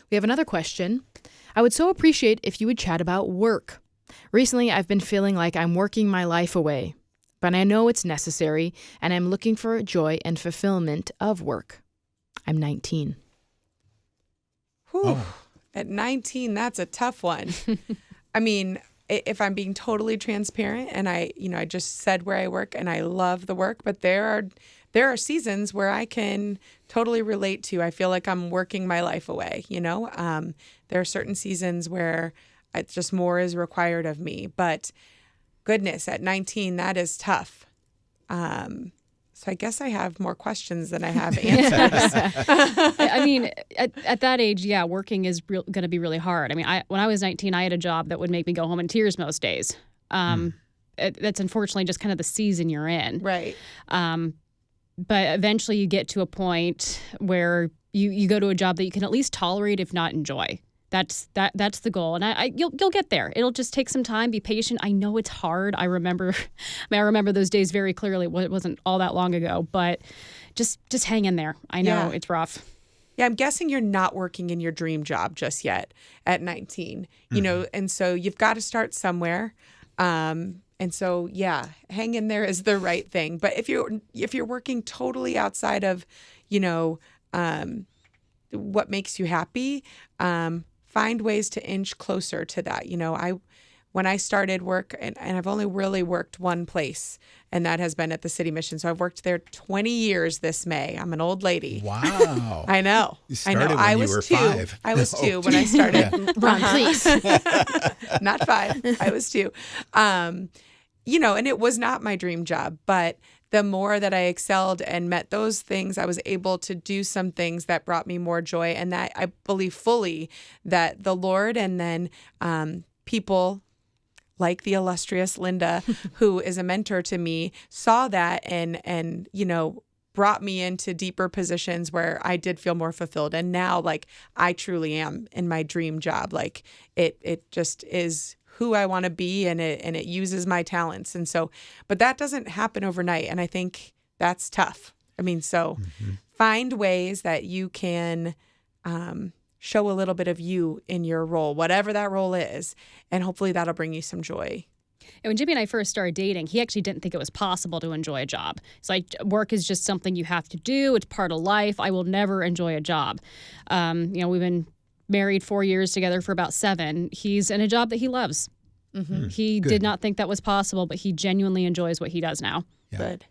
We have another question. I would so appreciate if you would chat about work. Recently, I've been feeling like I'm working my life away, but I know it's necessary, and I'm looking for joy and fulfillment of work. I'm 19. Whew. Oh. At 19, that's a tough one. I mean, if I'm being totally transparent, and I just said where I work and I love the work, but there are seasons where I can totally relate to. I feel like I'm working my life away. There are certain seasons where it's just more is required of me. But goodness, at 19, that is tough. So I guess I have more questions than I have answers. I mean, at that age, yeah, working is going to be really hard. I mean, when I was 19, I had a job that would make me go home in tears most days. That's unfortunately just kind of the season you're in. Right. But eventually you get to a point where you go to a job that you can at least tolerate, if not enjoy. That's the goal, and you'll get there. It'll just take some time. Be patient. I know it's hard. I remember those days very clearly. It wasn't all that long ago, but just hang in there. I know it's rough. Yeah, I'm guessing you're not working in your dream job just yet at 19. And so you've got to start somewhere. And so hang in there is the right thing. But if you're working totally outside of, what makes you happy, find ways to inch closer to that. When I started work, and I've only really worked one place, and that has been at the City Mission. So I've worked there 20 years this May. I'm an old lady. Wow. I know. You started when I you was were 2. 5. I was 2 when I started. Ron, please. Not 5. I was 2. And it was not my dream job, but the more that I excelled and met those things, I was able to do some things that brought me more joy. And that I believe fully that the Lord and then people like the illustrious Linda, who is a mentor to me, saw that and brought me into deeper positions where I did feel more fulfilled. And now, I truly am in my dream job. It just is who I want to be, and it uses my talents. And so, but that doesn't happen overnight. And I think that's tough. I mean, so find ways that you can show a little bit of you in your role, whatever that role is. And hopefully that'll bring you some joy. And when Jimmy and I first started dating, he actually didn't think it was possible to enjoy a job. It's like, work is just something you have to do. It's part of life. I will never enjoy a job. We've been married 4 years together for about 7. He's in a job that he loves. Mm-hmm. He did not think that was possible, but he genuinely enjoys what he does now. Yeah. Good.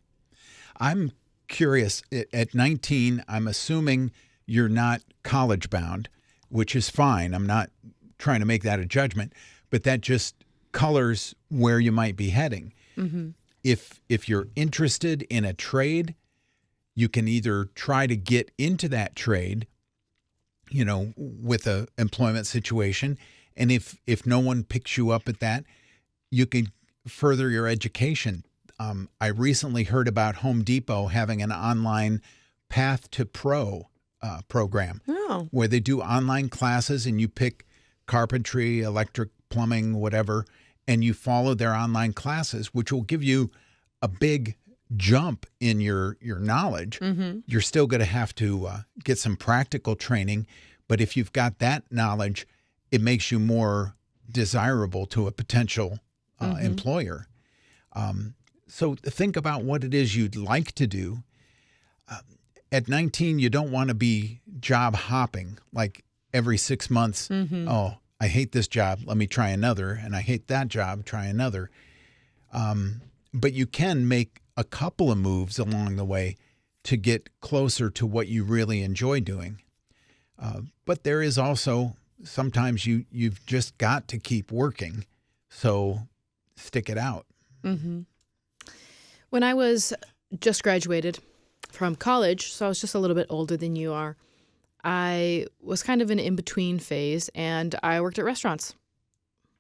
I'm curious. At 19, I'm assuming you're not college bound, which is fine. I'm not trying to make that a judgment, but that just colors where you might be heading. Mm-hmm. If you're interested in a trade, you can either try to get into that trade, with a employment situation. And if no one picks you up at that, you can further your education. I recently heard about Home Depot having an online Path to Pro program where they do online classes and you pick carpentry, electric, plumbing, whatever, and you follow their online classes, which will give you a big jump in your knowledge. Mm-hmm. You're still going to have to get some practical training, but if you've got that knowledge, it makes you more desirable to a potential employer. So think about what it is you'd like to do. At 19, you don't want to be job hopping, like every 6 months. Mm-hmm. Oh, I hate this job. Let me try another. And I hate that job. Try another. But you can make a couple of moves along the way to get closer to what you really enjoy doing. But there is also sometimes you've just got to keep working. So stick it out. Mm-hmm. When I was just graduated from college, so I was just a little bit older than you are, I was kind of in an in-between phase, and I worked at restaurants.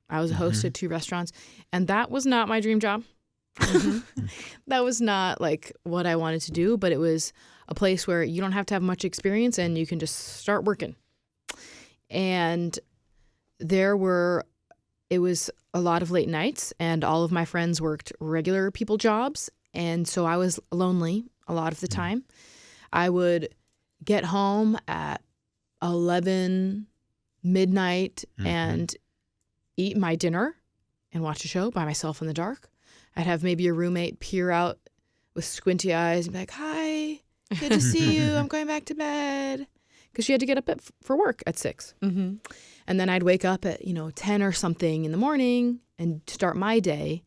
I was a host at 2 restaurants, and that was not my dream job. Mm-hmm. That was not what I wanted to do, but it was a place where you don't have to have much experience and you can just start working. And it was a lot of late nights, and all of my friends worked regular people jobs. And so I was lonely a lot of the time. I would get home at 11 midnight and eat my dinner and watch a show by myself in the dark. I'd have maybe a roommate peer out with squinty eyes and be like, "Hi, good to see you. I'm going back to bed." Because she had to get up for work at 6. Mm-hmm. And then I'd wake up at, 10 or something in the morning and start my day.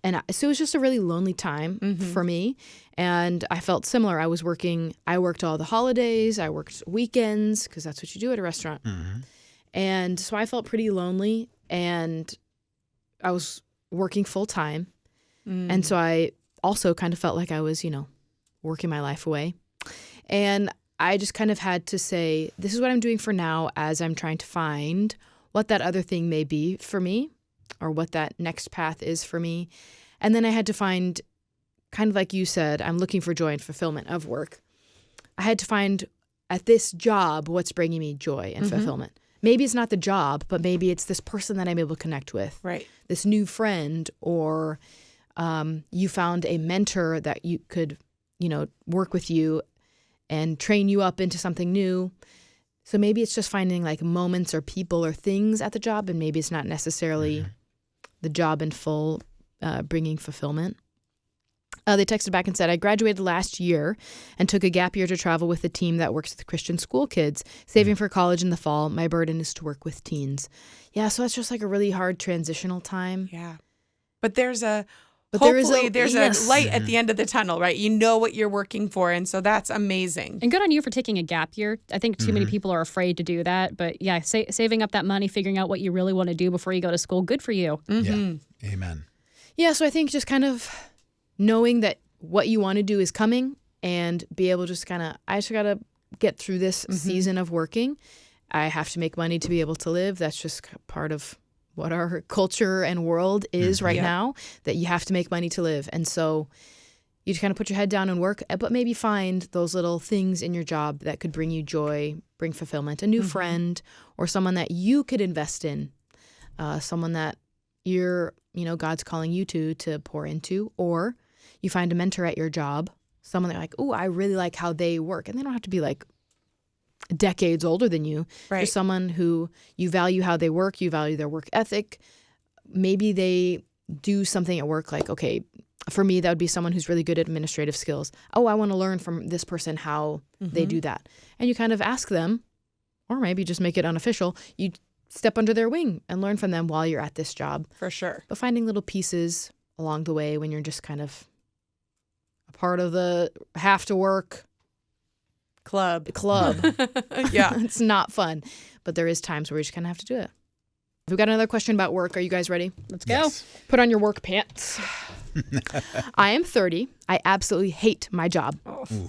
And so it was just a really lonely time for me. And I felt similar. I worked all the holidays. I worked weekends because that's what you do at a restaurant. And so I felt pretty lonely. And I was working full time. And so I also kind of felt like I was, working my life away. And I just kind of had to say, this is what I'm doing for now as I'm trying to find what that other thing may be for me or what that next path is for me. And then I had to find, kind of like you said, I'm looking for joy and fulfillment of work. I had to find at this job what's bringing me joy and fulfillment. Maybe it's not the job, but maybe it's this person that I'm able to connect with. Right. This new friend, or you found a mentor that you could, work with you and train you up into something new. So maybe it's just finding like moments or people or things at the job, and maybe it's not necessarily the job in full bringing fulfillment. They texted back and said, I graduated last year and took a gap year to travel with the team that works with Christian school kids, saving for college in the fall. My burden is to work with teens. Yeah, so it's just like a really hard transitional time. Yeah. But there's a But there hopefully is there's yes. a light at the end of the tunnel, right? You know what you're working for, and so that's amazing. And good on you for taking a gap year. I think too many people are afraid to do that. But yeah, saving up that money, figuring out what you really want to do before you go to school, good for you. Yeah. Amen. Yeah, so I think just kind of knowing that what you want to do is coming and be able to just I just got to get through this season of working. I have to make money to be able to live. That's just part of what our culture and world is right now, that you have to make money to live. And so you just kind of put your head down and work, but maybe find those little things in your job that could bring you joy, bring fulfillment, a new friend, or someone that you could invest in, someone that God's calling you to pour into, or you find a mentor at your job, someone that you're like, oh, I really like how they work. And they don't have to be like decades older than you. Right. Just someone who you value how they work, you value their work ethic. Maybe they do something at work like, okay, for me, that would be someone who's really good at administrative skills. Oh, I want to learn from this person how they do that. And you kind of ask them, or maybe just make it unofficial. You step under their wing and learn from them while you're at this job. For sure. But finding little pieces along the way when you're just kind of a part of the have to work Club. Yeah. It's not fun, but there is times where you just kind of have to do it. We've got another question about work. Are you guys ready? Let's go. Yes. Put on your work pants. I am 30. I absolutely hate my job.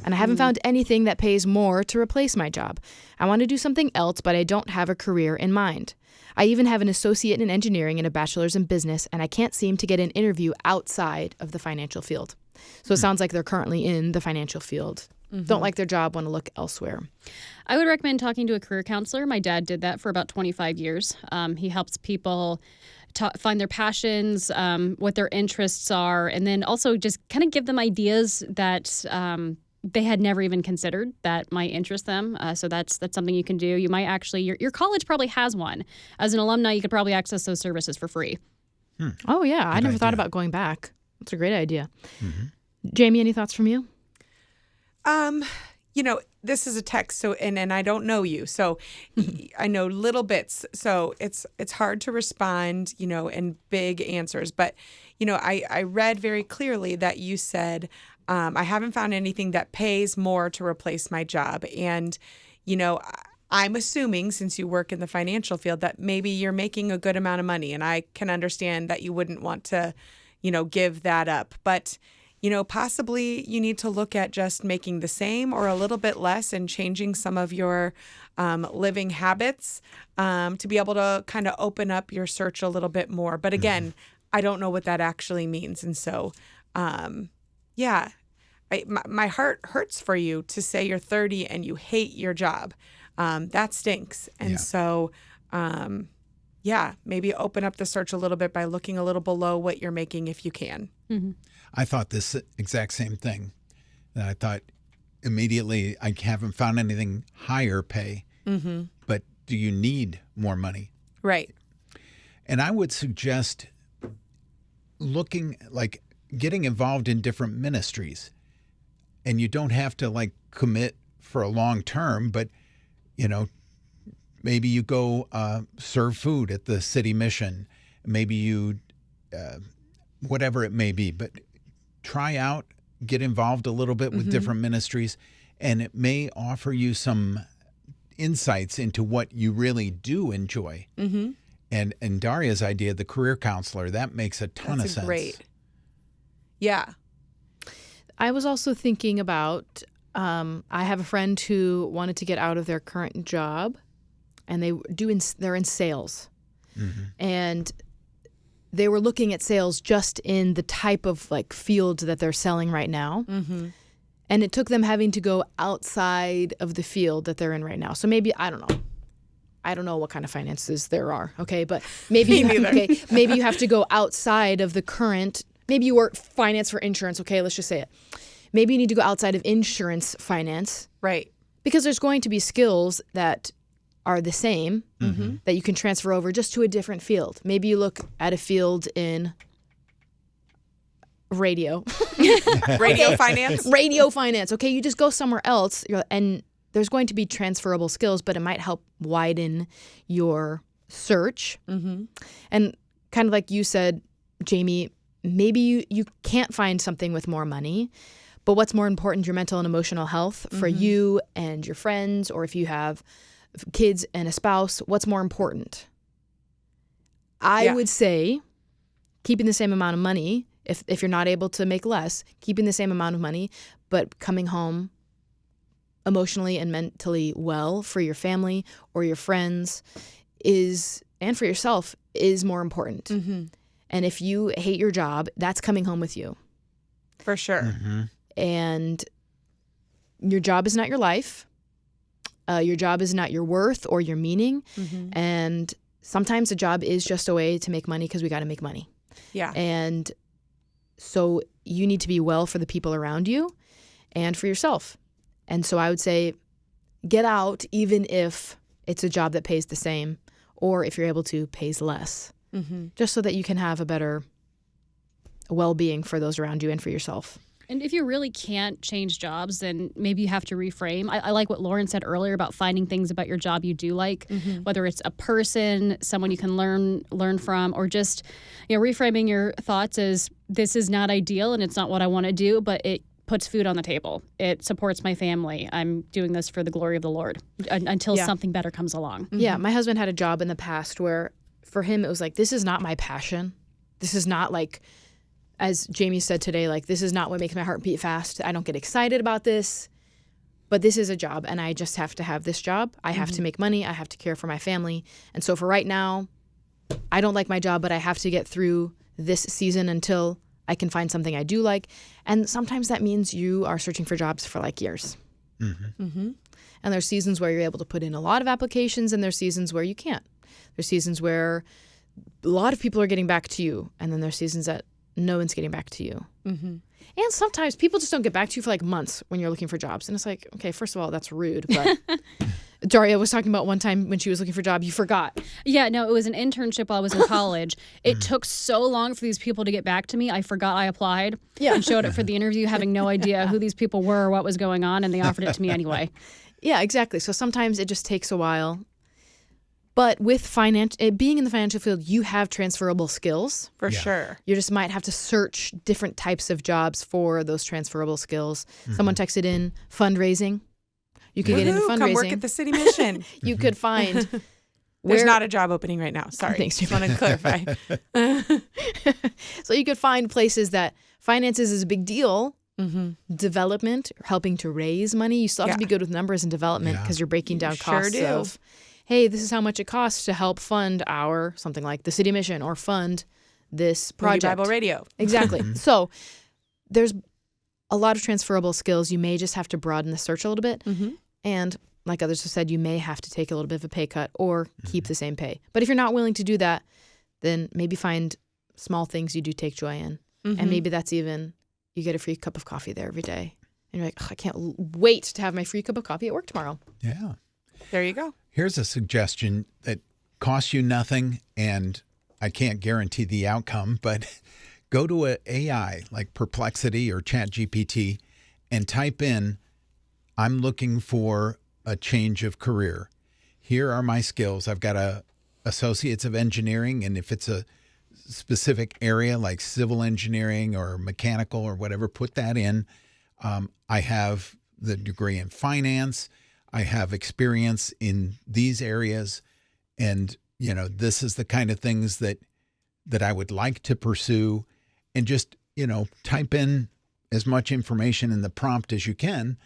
And I haven't found anything that pays more to replace my job. I want to do something else, but I don't have a career in mind. I even have an associate in engineering and a bachelor's in business, and I can't seem to get an interview outside of the financial field. So it sounds like they're currently in the financial field. Don't like their job, want to look elsewhere. I would recommend talking to a career counselor. My dad did that for about 25 years. He helps people find their passions, what their interests are, and then also just kind of give them ideas that they had never even considered that might interest them. So that's something you can do. You might actually, your college probably has one. As an alumni, you could probably access those services for free. Oh, yeah. I never thought about going back. That's a great idea. Jamie, any thoughts from you? This is a text, so and I don't know you, so I know little bits, so it's hard to respond, in big answers. But I read very clearly that you said I haven't found anything that pays more to replace my job, and I'm assuming, since you work in the financial field, that maybe you're making a good amount of money, and I can understand that you wouldn't want to give that up, but possibly you need to look at just making the same or a little bit less and changing some of your living habits to be able to kind of open up your search a little bit more. But again, I don't know what that actually means. And so, my heart hurts for you to say you're 30 and you hate your job. That stinks. And so, maybe open up the search a little bit by looking a little below what you're making if you can. I thought this exact same thing. That I thought immediately I haven't found anything higher pay, but do you need more money? Right. And I would suggest getting involved in different ministries. And you don't have to commit for a long term, but maybe you go serve food at the city mission. Maybe you, whatever it may be, but try out, get involved a little bit with different ministries, and it may offer you some insights into what you really do enjoy. Mm-hmm. And Daria's idea, the career counselor, that makes a ton of sense. Great. Yeah. I was also thinking about, I have a friend who wanted to get out of their current job, and they're in sales. Mm-hmm. And they were looking at sales just in the type of field that they're selling right now. Mm-hmm. And it took them having to go outside of the field that they're in right now. So maybe, I don't know what kind of finances there are, okay? But maybe maybe you have to go outside of the current. Maybe you work finance for insurance, okay? Let's just say it. Maybe you need to go outside of insurance finance. Right. Because there's going to be skills that are the same that you can transfer over just to a different field. Maybe you look at a field in radio. Radio finance? Radio finance. Okay, you just go somewhere else and there's going to be transferable skills, but it might help widen your search. Mm-hmm. And kind of like you said, Jamie, maybe you can't find something with more money, but what's more important, your mental and emotional health for you and your friends, or if you have kids and a spouse, what's more important? I would say keeping the same amount of money, if you're not able to make less, keeping the same amount of money, but coming home emotionally and mentally well for your family or your friends and for yourself is more important. Mm-hmm. And if you hate your job, that's coming home with you. For sure. Mm-hmm. And your job is not your life. Your job is not your worth or your meaning. Mm-hmm. And sometimes a job is just a way to make money because we got to make money. Yeah. And so you need to be well for the people around you and for yourself. And so I would say get out even if it's a job that pays the same, or if you're able to, pays less, just so that you can have a better well-being for those around you and for yourself. And if you really can't change jobs, then maybe you have to reframe. I like what Lauren said earlier about finding things about your job you do like, whether it's a person, someone you can learn from, or just reframing your thoughts as this is not ideal and it's not what I want to do, but it puts food on the table. It supports my family. I'm doing this for the glory of the Lord until something better comes along. Yeah, my husband had a job in the past where for him it was this is not my passion. This is not as Jamie said today, this is not what makes my heart beat fast. I don't get excited about this, but this is a job and I just have to have this job. I have to make money. I have to care for my family. And so for right now, I don't like my job, but I have to get through this season until I can find something I do like. And sometimes that means you are searching for jobs for years. And there's seasons where you're able to put in a lot of applications and there's seasons where you can't. There's seasons where a lot of people are getting back to you and then there's seasons that no one's getting back to you. And sometimes people just don't get back to you for months when you're looking for jobs. And it's okay, first of all, that's rude. But Daria was talking about one time when she was looking for a job, you forgot. Yeah, no, it was an internship while I was in college. It took so long for these people to get back to me. I forgot I applied and showed up for the interview having no idea who these people were or what was going on, and they offered it to me anyway. Yeah, exactly. So sometimes it just takes a while. But with being in the financial field, you have transferable skills. For sure. You just might have to search different types of jobs for those transferable skills. Someone texted in fundraising. You could get into fundraising. Come work at the city mission. You could find. There's not a job opening right now. Sorry. Thanks, Just wanted to clarify. So you could find places that finances is a big deal. Development, helping to raise money. You still have to be good with numbers and development because you're breaking down costs of, hey, this is how much it costs to help fund our something like the city mission or fund this project. Bible Radio. Exactly. So there's a lot of transferable skills. You may just have to broaden the search a little bit. And like others have said, you may have to take a little bit of a pay cut or keep the same pay. But if you're not willing to do that, then maybe find small things you do take joy in. And maybe that's even you get a free cup of coffee there every day. And you're I can't wait to have my free cup of coffee at work tomorrow. Yeah. There you go. Here's a suggestion that costs you nothing, and I can't guarantee the outcome, but go to an AI like Perplexity or ChatGPT and type in, I'm looking for a change of career. Here are my skills. I've got a associates of engineering, and if it's a specific area like civil engineering or mechanical or whatever, put that in. I have the degree in finance. I have experience in these areas, and this is the kind of things that I would like to pursue, and just type in as much information in the prompt as you can,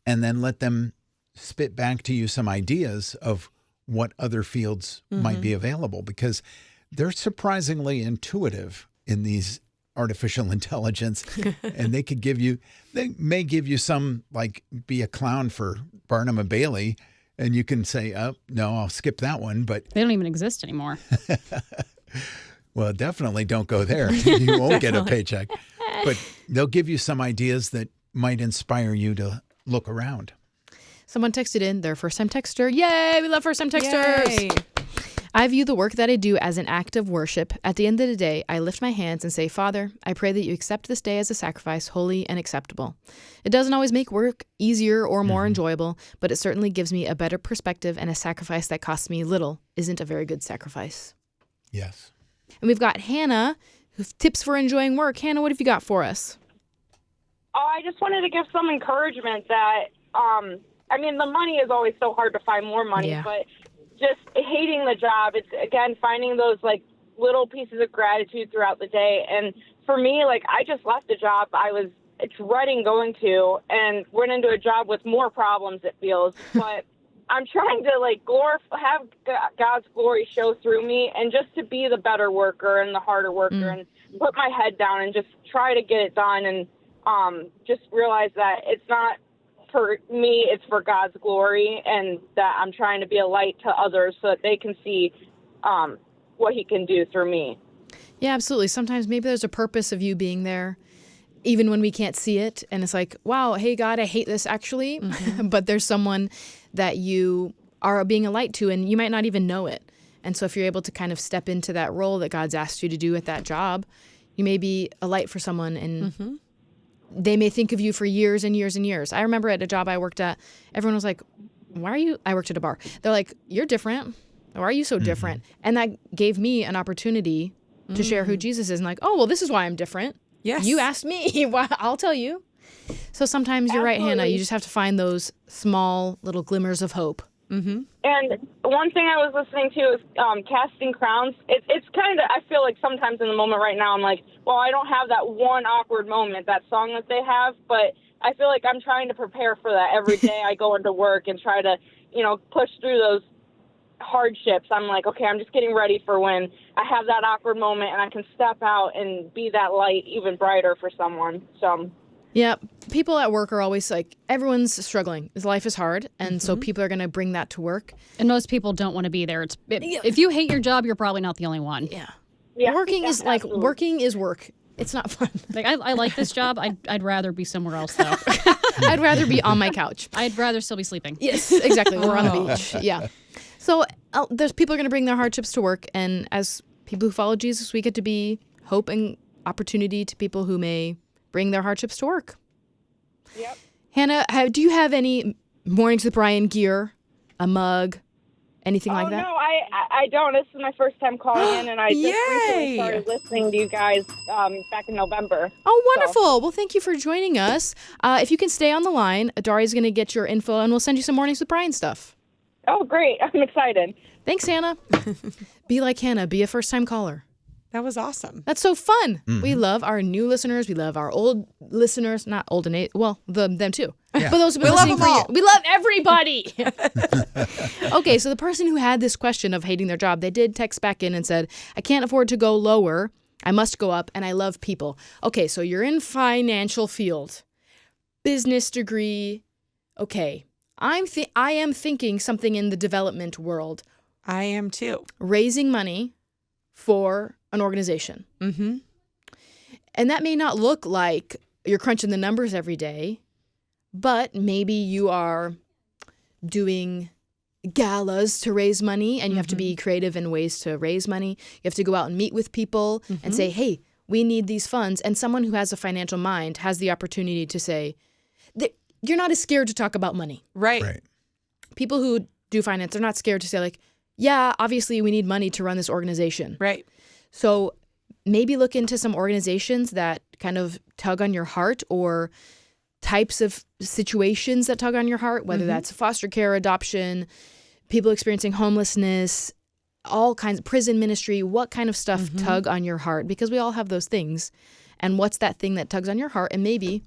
and then let them spit back to you some ideas of what other fields might be available, because they're surprisingly intuitive in these artificial intelligence, and they may give you some, like, be a clown for Barnum and Bailey, and you can say, oh, no, I'll skip that one. But they don't even exist anymore. Well, definitely don't go there. You won't get a paycheck. But they'll give you some ideas that might inspire you to look around. Someone texted in their first-time texter. Yay, we love first-time texters. Yay. I view the work that I do as an act of worship. At the end of the day, I lift my hands and say, Father, I pray that you accept this day as a sacrifice, holy and acceptable. It doesn't always make work easier or more enjoyable, but it certainly gives me a better perspective, and a sacrifice that costs me little isn't a very good sacrifice. Yes. And we've got Hannah, who's tips for enjoying work. Hannah, what have you got for us? Oh, I just wanted to give some encouragement that, the money is always so hard to find more money, Yeah. but just hating the job, it's, again, finding those, little pieces of gratitude throughout the day. And for me, I just left a job I was dreading going to and went into a job with more problems, it feels. But I'm trying to, have God's glory show through me, and just to be the better worker and the harder worker and put my head down and just try to get it done, and just realize that it's not for me, it's for God's glory, and that I'm trying to be a light to others so that they can see what he can do through me. Yeah, absolutely. Sometimes maybe there's a purpose of you being there, even when we can't see it. And it's like, wow, hey, God, I hate this actually. But there's someone that you are being a light to, and you might not even know it. And so if you're able to kind of step into that role that God's asked you to do at that job, you may be a light for someone, and they may think of you for years and years and years. I remember at a job I worked at, everyone was like, why are you, I worked at a bar. They're like, you're different. Why are you so different? And that gave me an opportunity to share who Jesus is. And like, oh, well, this is why I'm different. Yes. You asked me. Well, I'll tell you. So sometimes you're right, Hannah. You just have to find those small little glimmers of hope. And one thing I was listening to is Casting Crowns. It's kind of, I feel like sometimes in the moment right now, I'm like, well, I don't have that one awkward moment, that song that they have, but I feel like I'm trying to prepare for that every day I go into work and try to, push through those hardships. I'm like, okay, I'm just getting ready for when I have that awkward moment and I can step out and be that light even brighter for someone. So Yeah, people at work are always like, everyone's struggling. Life is hard, and so people are going to bring that to work. And most people don't want to be there. If you hate your job, you're probably not the only one. yeah, Working is like, absolutely. working is work. It's not fun. I like this job. I'd rather be somewhere else, though. I'd rather be on my couch. I'd rather still be sleeping. Yes, exactly. We're on the beach. Yeah. So there's people are going to bring their hardships to work, and as people who follow Jesus, we get to be hope and opportunity to people who may bring their hardships to work. Yep. Hannah, do you have any Mornings with Brian gear, a mug, anything like that? No, I don't. This is my first time calling in, and I just recently Yay! started listening to you guys back in November. Oh, wonderful. Well, thank you for joining us. If you can stay on the line, Daria's going to get your info, and we'll send you some Mornings with Brian stuff. Oh, great. I'm excited. Thanks, Hannah. Be like Hannah. Be a first-time caller. That was awesome. That's so fun. We love our new listeners. We love our old listeners. Not old and age. Well, them too. Yeah. But those who've been We love listening them for all. years. We love everybody. Okay, so the person who had this question of hating their job, they did text back in and said, I can't afford to go lower. I must go up, and I love people. Okay, so you're in financial field. Business degree. Okay. I am thinking something in the development world. I am too. Raising money for an organization. Mm-hmm. And that may not look like you're crunching the numbers every day, but maybe you are doing galas to raise money, and you have to be creative in ways to raise money. You have to go out and meet with people and say, hey, we need these funds. And someone who has a financial mind has the opportunity to say, you're not as scared to talk about money. Right. People who do finance are not scared to say, like, yeah, obviously we need money to run this organization. Right. So maybe look into some organizations that kind of tug on your heart, or types of situations that tug on your heart, whether that's foster care, adoption, people experiencing homelessness, all kinds of prison ministry. What kind of stuff tug on your heart? Because we all have those things. And what's that thing that tugs on your heart? And maybe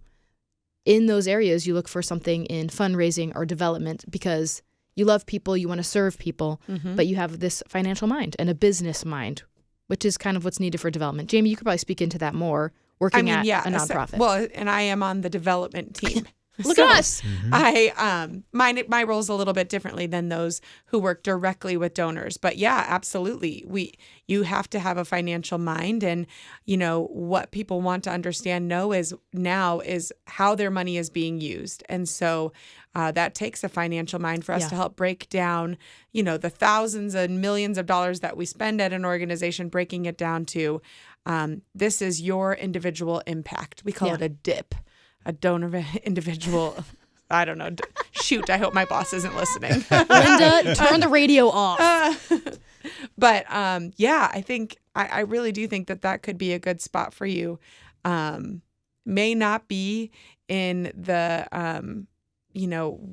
in those areas, you look for something in fundraising or development, because you love people, you want to serve people, but you have this financial mind and a business mind, which is kind of what's needed for development. Jamie, you could probably speak into that more, working at a nonprofit. Well, and I am on the development team. Look at us. My role is a little bit differently than those who work directly with donors. But yeah, absolutely. You have to have a financial mind, and what people want to understand now is how their money is being used. And so that takes a financial mind for us to help break down, the thousands and millions of dollars that we spend at an organization, breaking it down to this is your individual impact. We call it a DIP. A donor individual, I don't know. Shoot, I hope my boss isn't listening. Linda, turn the radio off. But I think I really do think that could be a good spot for you. May not be in the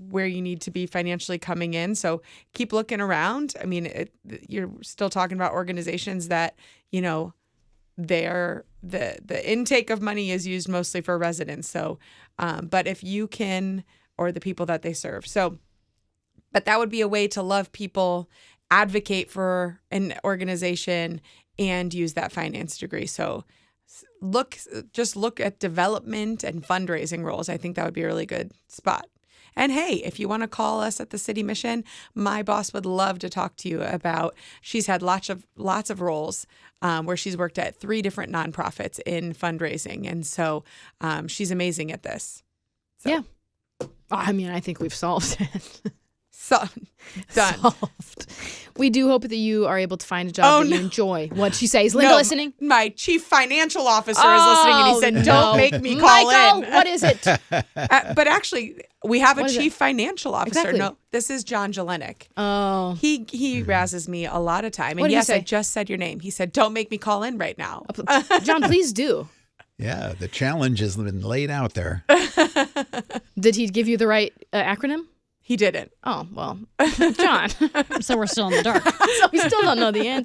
where you need to be financially coming in. So keep looking around. I mean, you're still talking about organizations that the intake of money is used mostly for residents. So, but if you can, or the people that they serve. So, but that would be a way to love people, advocate for an organization, and use that finance degree. So just look at development and fundraising roles. I think that would be a really good spot. And hey, if you want to call us at the City Mission, my boss would love to talk to you about. She's had lots of roles where she's worked at 3 different nonprofits in fundraising, and so she's amazing at this. So. Yeah, I mean, I think we've solved it. So done. Solved. We do hope that you are able to find a job that you enjoy. What'd she say? Is Linda listening? My chief financial officer is listening, and he said, "Don't make me call Michael, in." What is it? But actually, we have a chief financial officer. Exactly. No, this is John Jelenic. Oh, He razzes me a lot of time. What And did he yes, say? I just said your name. He said, "Don't make me call in right now." John, please do. Yeah, the challenge has been laid out there. Did he give you the right acronym? He didn't. Oh, well, John. So we're still in the dark. So we still don't know the answer.